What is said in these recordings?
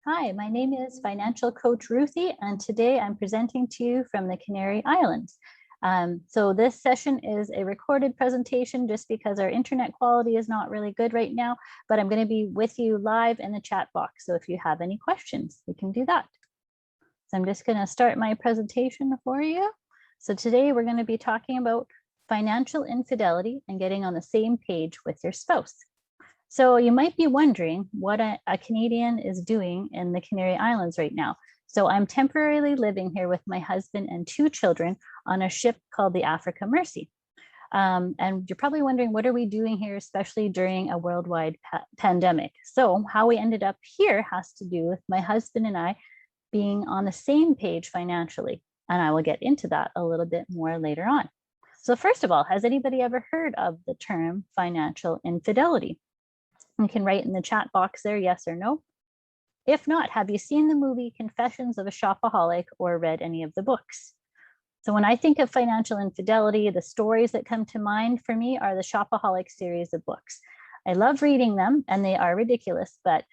Hi, my name is financial coach Ruthy, and today I'm presenting to you from the Canary Islands. So this session is a recorded presentation just because our internet quality is not really good right now, but I'm going to be with you live in the chat box. So if you have any questions, we can do that. So I'm just going to start my presentation for you. So today we're going to be talking about financial infidelity and getting on the same page with your spouse. So you might be wondering what a Canadian is doing in the Canary Islands right now. So I'm temporarily living here with my husband and 2 children on a ship called the Africa Mercy. And you're probably wondering, what are we doing here, especially during a worldwide pandemic? So how we ended up here has to do with my husband and I being on the same page financially. And I will get into that a little bit more later on. So first of all, has anybody ever heard of the term financial infidelity? You can write in the chat box there, yes or no. If not, have you seen the movie Confessions of a Shopaholic or read any of the books? So when I think of financial infidelity, the stories that come to mind for me are the Shopaholic series of books. I love reading them and they are ridiculous, but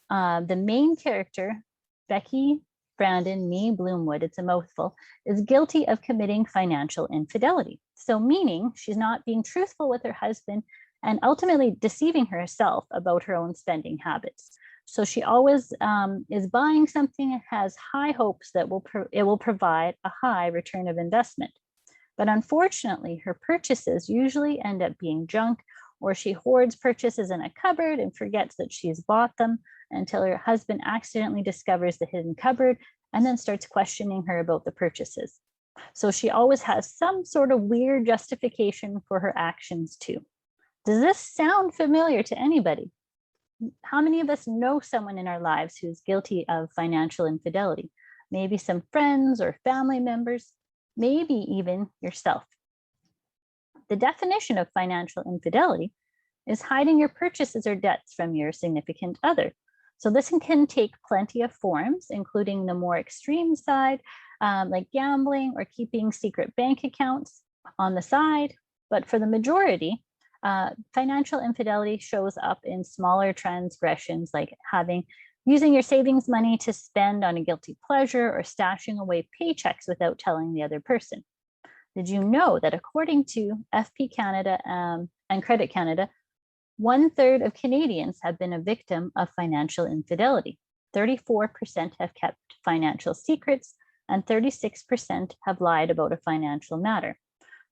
the main character, Becky Brandon Nee Bloomwood, it's a mouthful, is guilty of committing financial infidelity. So meaning she's not being truthful with her husband and ultimately deceiving herself about her own spending habits. So she always is buying something and has high hopes that it will provide a high return of investment. But unfortunately, her purchases usually end up being junk, or she hoards purchases in a cupboard and forgets that she's bought them until her husband accidentally discovers the hidden cupboard and then starts questioning her about the purchases. So she always has some sort of weird justification for her actions too. Does this sound familiar to anybody? How many of us know someone in our lives who's guilty of financial infidelity? Maybe some friends or family members, maybe even yourself. The definition of financial infidelity is hiding your purchases or debts from your significant other. So this can take plenty of forms, including the more extreme side, like gambling or keeping secret bank accounts on the side. But for the majority, financial infidelity shows up in smaller transgressions like using your savings money to spend on a guilty pleasure or stashing away paychecks without telling the other person. Did you know that according to FP Canada and Credit Canada, 1/3 of Canadians have been a victim of financial infidelity. 34% have kept financial secrets and 36% have lied about a financial matter.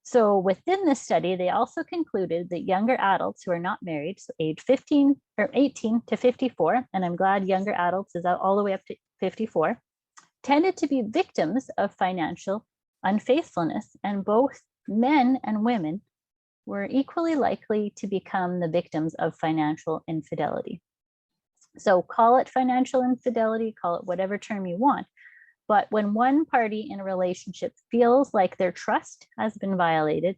So within this study, they also concluded that younger adults who are not married, so age 15 or 18 to 54, and I'm glad younger adults is all the way up to 54, tended to be victims of financial unfaithfulness, and both men and women were equally likely to become the victims of financial infidelity. So call it financial infidelity, call it whatever term you want. But when one party in a relationship feels like their trust has been violated,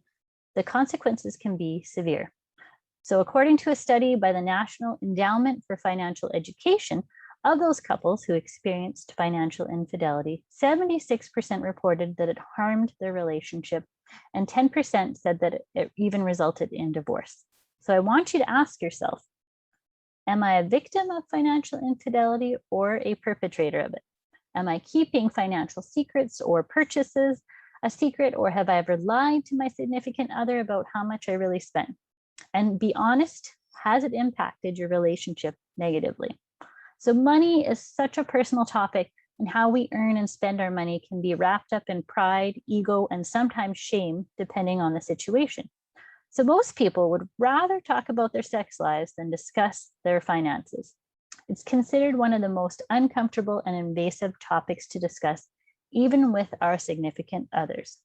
the consequences can be severe. So according to a study by the National Endowment for Financial Education, of those couples who experienced financial infidelity, 76% reported that it harmed their relationship, and 10% said that it even resulted in divorce. So I want you to ask yourself, am I a victim of financial infidelity or a perpetrator of it? Am I keeping financial secrets or purchases a secret, or have I ever lied to my significant other about how much I really spent? And be honest, has it impacted your relationship negatively? So money is such a personal topic, and how we earn and spend our money can be wrapped up in pride, ego, and sometimes shame, depending on the situation. So most people would rather talk about their sex lives than discuss their finances. It's considered one of the most uncomfortable and invasive topics to discuss, even with our significant others.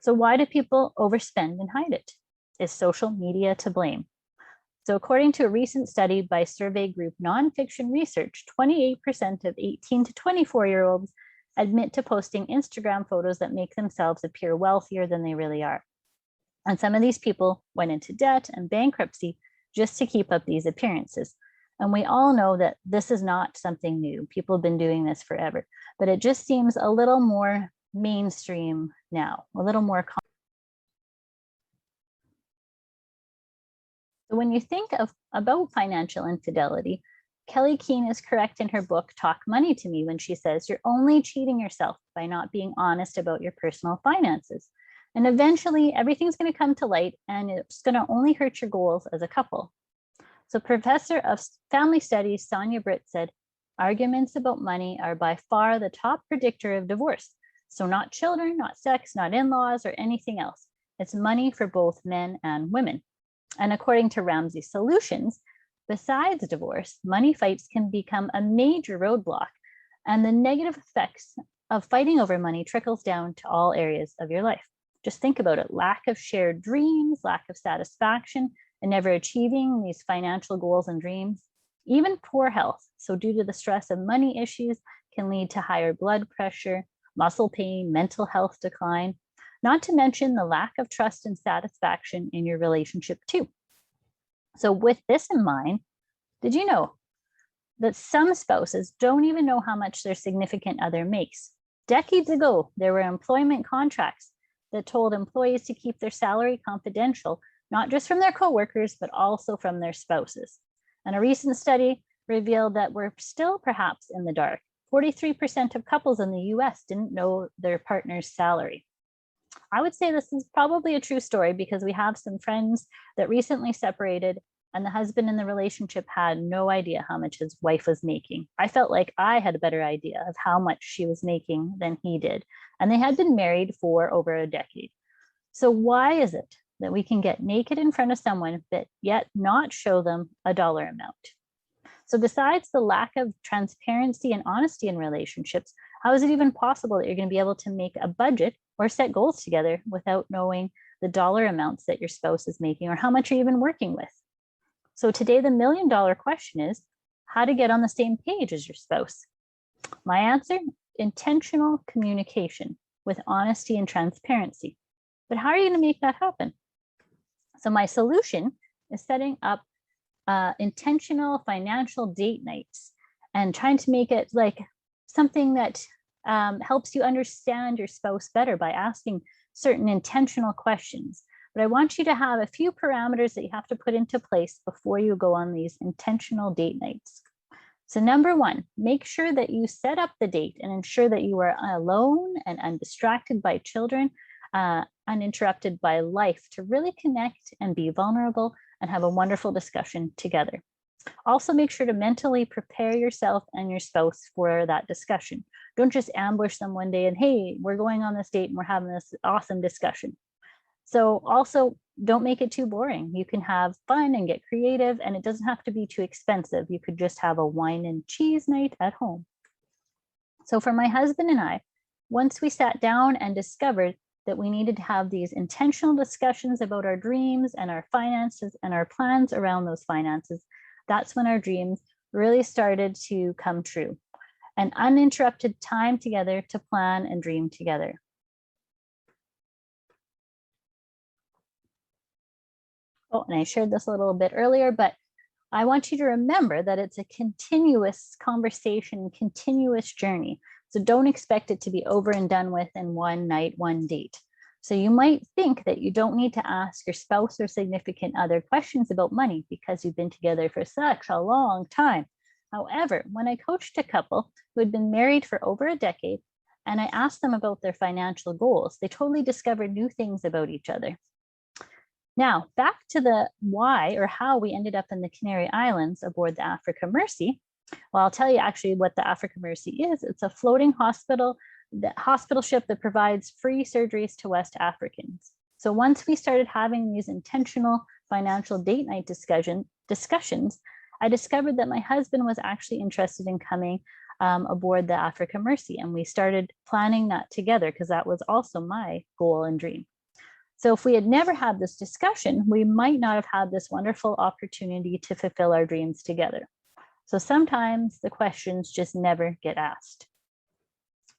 So why do people overspend and hide it? Is social media to blame? So according to a recent study by survey group Nonfiction Research, 28% of 18 to 24-year-olds admit to posting Instagram photos that make themselves appear wealthier than they really are. And some of these people went into debt and bankruptcy just to keep up these appearances. And we all know that this is not something new. People have been doing this forever, but it just seems a little more mainstream now, a little more common. So when you think about financial infidelity, Kelly Keene is correct in her book, Talk Money to Me, when she says, you're only cheating yourself by not being honest about your personal finances. And eventually everything's going to come to light and it's going to only hurt your goals as a couple. So Professor of Family Studies, Sonia Britt said, arguments about money are by far the top predictor of divorce. So not children, not sex, not in-laws or anything else. It's money for both men and women. And according to Ramsey Solutions, besides divorce, money fights can become a major roadblock, and the negative effects of fighting over money trickles down to all areas of your life. Just think about it: lack of shared dreams, lack of satisfaction, and never achieving these financial goals and dreams. Even poor health, so due to the stress of money issues, can lead to higher blood pressure, muscle pain, mental health decline, not to mention the lack of trust and satisfaction in your relationship too. So with this in mind, did you know that some spouses don't even know how much their significant other makes? Decades ago, there were employment contracts that told employees to keep their salary confidential, not just from their coworkers, but also from their spouses. And a recent study revealed that we're still perhaps in the dark. 43% of couples in the US didn't know their partner's salary. I would say this is probably a true story because we have some friends that recently separated and the husband in the relationship had no idea how much his wife was making. I felt like I had a better idea of how much she was making than he did. And they had been married for over a decade. So why is it that we can get naked in front of someone, but yet not show them a dollar amount? So besides the lack of transparency and honesty in relationships, how is it even possible that you're going to be able to make a budget or set goals together without knowing the dollar amounts that your spouse is making or how much you're even working with? So today, the $1 million question is how to get on the same page as your spouse. My answer: intentional communication with honesty and transparency. But how are you going to make that happen? So my solution is setting up intentional financial date nights and trying to make it like something that helps you understand your spouse better by asking certain intentional questions. But I want you to have a few parameters that you have to put into place before you go on these intentional date nights. So number one, make sure that you set up the date and ensure that you are alone and undistracted by children, uninterrupted by life, to really connect and be vulnerable and have a wonderful discussion together. Also, make sure to mentally prepare yourself and your spouse for that discussion. Don't just ambush them one day and, hey, we're going on this date and we're having this awesome discussion. So also, don't make it too boring. You can have fun and get creative, and it doesn't have to be too expensive. You could just have a wine and cheese night at home. So for my husband and I, once we sat down and discovered that we needed to have these intentional discussions about our dreams and our finances and our plans around those finances, that's when our dreams really started to come true. An uninterrupted time together to plan and dream together. Oh, and I shared this a little bit earlier, but I want you to remember that it's a continuous conversation, continuous journey. So don't expect it to be over and done with in one night, one date. So you might think that you don't need to ask your spouse or significant other questions about money because you've been together for such a long time. However, when I coached a couple who had been married for over a decade, and I asked them about their financial goals, they totally discovered new things about each other. Now, back to the why or how we ended up in the Canary Islands aboard the Africa Mercy. Well, I'll tell you actually what the Africa Mercy is. It's a floating hospital ship that provides free surgeries to West Africans. So once we started having these intentional financial date night discussions, I discovered that my husband was actually interested in coming aboard the Africa Mercy, and we started planning that together because that was also my goal and dream. So if we had never had this discussion, we might not have had this wonderful opportunity to fulfill our dreams together. So sometimes the questions just never get asked.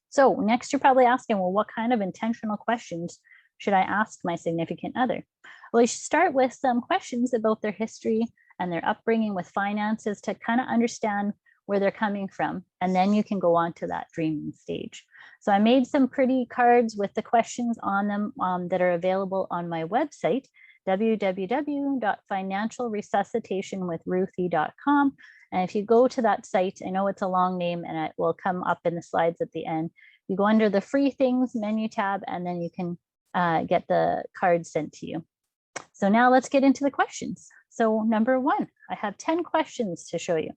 So next you're probably asking, well, what kind of intentional questions should I ask my significant other? Well, you should start with some questions about their history and their upbringing with finances to kind of understand where they're coming from. And then you can go on to that dreaming stage. So I made some pretty cards with the questions on them that are available on my website, www.financialresuscitationwithruthy.com. And if you go to that site, I know it's a long name and it will come up in the slides at the end. You go under the free things menu tab, and then you can get the card sent to you. So now let's get into the questions. So number 1, I have 10 questions to show you.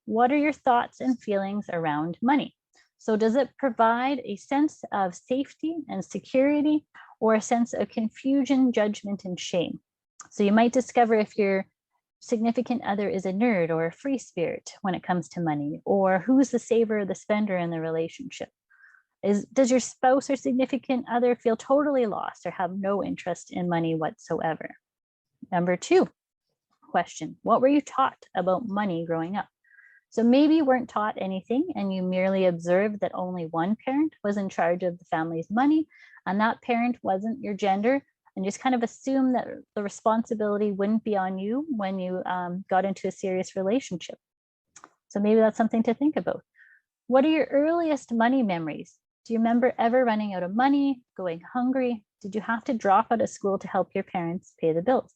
What are your thoughts and feelings around money? So does it provide a sense of safety and security, or a sense of confusion, judgment, and shame? So you might discover if your significant other is a nerd or a free spirit when it comes to money, or who's the saver or the spender in the relationship. Does your spouse or significant other feel totally lost or have no interest in money whatsoever? Number 2 question, what were you taught about money growing up? So maybe you weren't taught anything and you merely observed that only one parent was in charge of the family's money, and that parent wasn't your gender, and just kind of assumed that the responsibility wouldn't be on you when you got into a serious relationship. So maybe that's something to think about. What are your earliest money memories? Do you remember ever running out of money, going hungry? Did you have to drop out of school to help your parents pay the bills?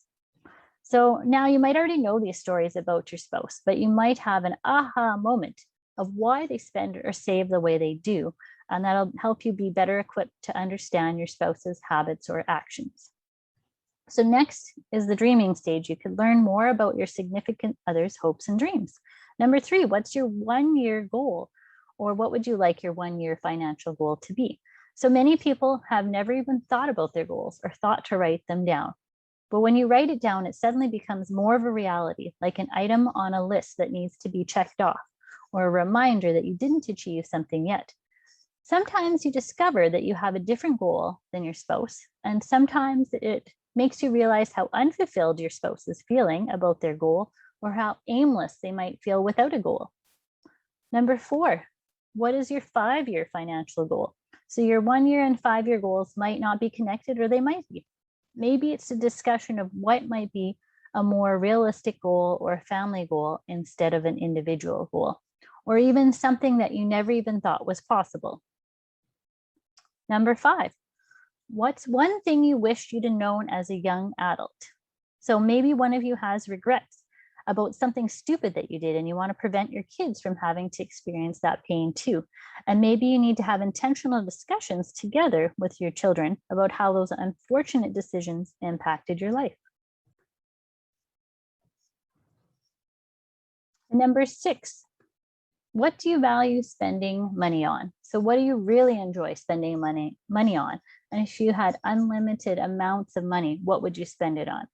So now you might already know these stories about your spouse, but you might have an aha moment of why they spend or save the way they do, and that'll help you be better equipped to understand your spouse's habits or actions. So next is the dreaming stage. You could learn more about your significant other's hopes and dreams. Number 3, what's your 1-year goal? Or what would you like your 1-year financial goal to be? So many people have never even thought about their goals or thought to write them down. But when you write it down, it suddenly becomes more of a reality, like an item on a list that needs to be checked off, or a reminder that you didn't achieve something yet. Sometimes you discover that you have a different goal than your spouse, and sometimes it makes you realize how unfulfilled your spouse is feeling about their goal, or how aimless they might feel without a goal. Number 4, what is your 5-year financial goal? So your 1-year and 5-year goals might not be connected, or they might be. Maybe it's a discussion of what might be a more realistic goal or a family goal instead of an individual goal, or even something that you never even thought was possible. Number 5, what's one thing you wished you'd have known as a young adult? So maybe one of you has regrets about something stupid that you did, and you want to prevent your kids from having to experience that pain too. And maybe you need to have intentional discussions together with your children about how those unfortunate decisions impacted your life. Number 6, what do you value spending money on? So what do you really enjoy spending money on? And if you had unlimited amounts of money, what would you spend it on?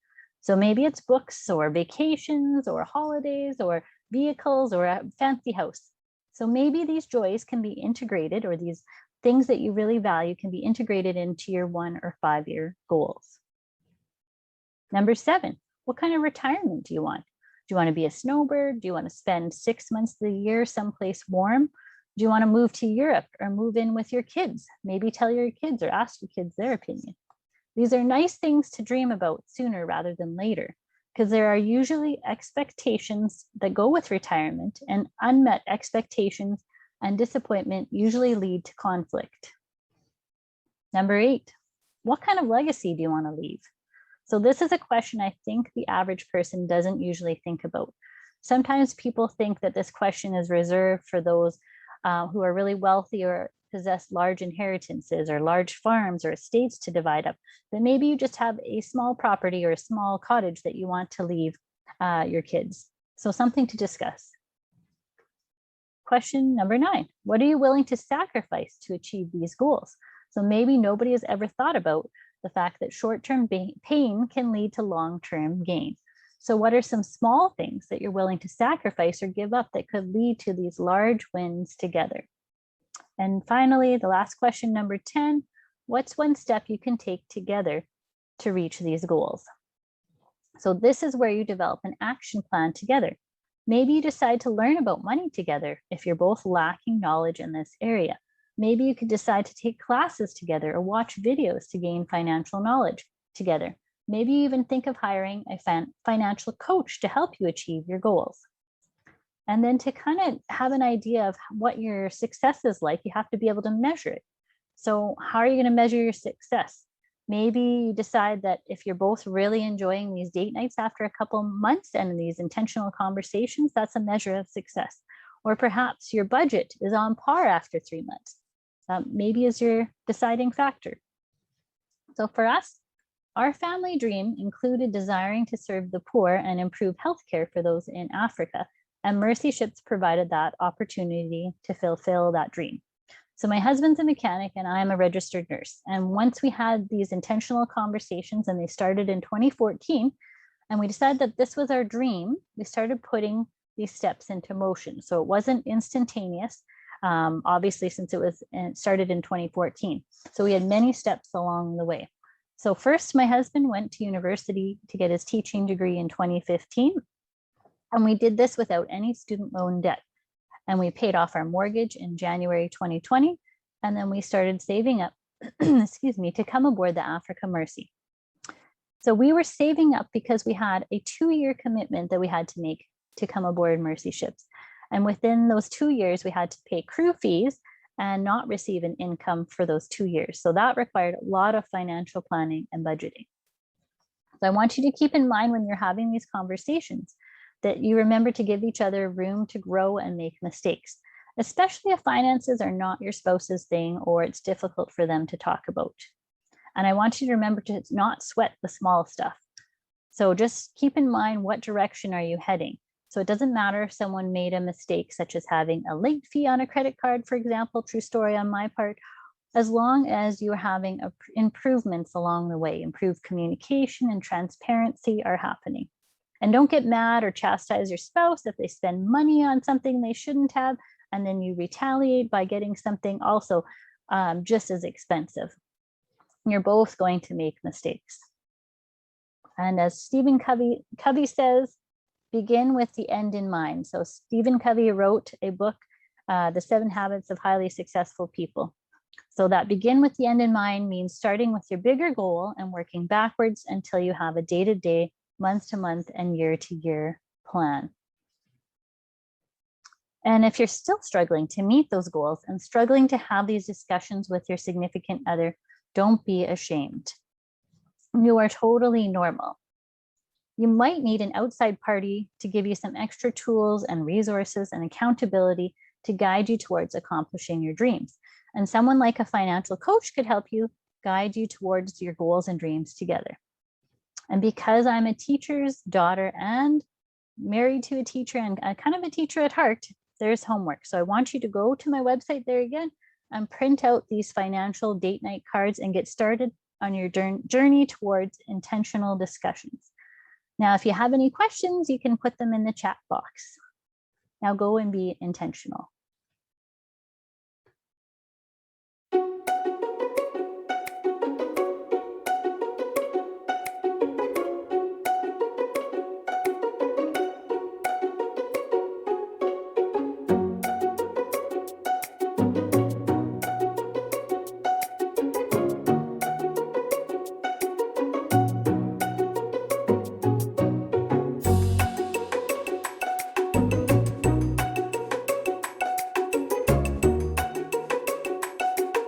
So maybe it's books or vacations or holidays or vehicles or a fancy house. So maybe these joys can be integrated, or these things that you really value can be integrated into your 1 or 5-year goals. Number 7, what kind of retirement do you want? Do you want to be a snowbird? Do you want to spend 6 months of the year someplace warm? Do you want to move to Europe or move in with your kids? Maybe tell your kids or ask your kids their opinion. These are nice things to dream about sooner rather than later, because there are usually expectations that go with retirement, and unmet expectations and disappointment usually lead to conflict. Number 8, what kind of legacy do you want to leave? So this is a question I think the average person doesn't usually think about. Sometimes people think that this question is reserved for those who are really wealthy or possess large inheritances or large farms or estates to divide up. But maybe you just have a small property or a small cottage that you want to leave your kids. So something to discuss. Question number 9, what are you willing to sacrifice to achieve these goals? So maybe nobody has ever thought about the fact that short-term pain can lead to long-term gain. So what are some small things that you're willing to sacrifice or give up that could lead to these large wins together? And finally, the last question, number 10, what's one step you can take together to reach these goals? So this is where you develop an action plan together. Maybe you decide to learn about money together if you're both lacking knowledge in this area. Maybe you could decide to take classes together or watch videos to gain financial knowledge together. Maybe you even think of hiring a financial coach to help you achieve your goals. And then to kind of have an idea of what your success is like, you have to be able to measure it. So how are you going to measure your success? Maybe you decide that if you're both really enjoying these date nights after a couple months and these intentional conversations, that's a measure of success. Or perhaps your budget is on par after 3 months. Maybe is your deciding factor. So for us, our family dream included desiring to serve the poor and improve healthcare for those in Africa, and Mercy Ships provided that opportunity to fulfill that dream. So my husband's a mechanic and I'm a registered nurse. And once we had these intentional conversations, and they started in 2014, and we decided that this was our dream, we started putting these steps into motion. So it wasn't instantaneous, obviously, since it started in 2014. So we had many steps along the way. So first, my husband went to university to get his teaching degree in 2015. And we did this without any student loan debt. And we paid off our mortgage in January 2020. And then we started saving up, excuse me, to come aboard the Africa Mercy. So we were saving up because we had a 2-year commitment that we had to make to come aboard Mercy Ships. And within those 2 years, we had to pay crew fees and not receive an income for those 2 years. So that required a lot of financial planning and budgeting. So I want you to keep in mind when you're having these conversations that you remember to give each other room to grow and make mistakes, especially if finances are not your spouse's thing or it's difficult for them to talk about. And I want you to remember to not sweat the small stuff. So just keep in mind, what direction are you heading? So it doesn't matter if someone made a mistake, such as having a late fee on a credit card, for example, true story on my part, as long as you're having improvements along the way, improved communication and transparency are happening. And don't get mad or chastise your spouse if they spend money on something they shouldn't have, and then you retaliate by getting something also just as expensive. You're both going to make mistakes. And as Stephen Covey says, begin with the end in mind. So Stephen Covey wrote a book, The 7 Habits of Highly Successful People. So that begin with the end in mind means starting with your bigger goal and working backwards until you have a day-to-day, month-to-month, and year-to-year plan. And if you're still struggling to meet those goals and struggling to have these discussions with your significant other, don't be ashamed. You are totally normal. You might need an outside party to give you some extra tools and resources and accountability to guide you towards accomplishing your dreams. And someone like a financial coach could help you guide you towards your goals and dreams together. And because I'm a teacher's daughter and married to a teacher and kind of a teacher at heart, there's homework. So I want you to go to my website there again and print out these financial date night cards and get started on your journey towards intentional discussions. Now, if you have any questions, you can put them in the chat box. Now go and be intentional.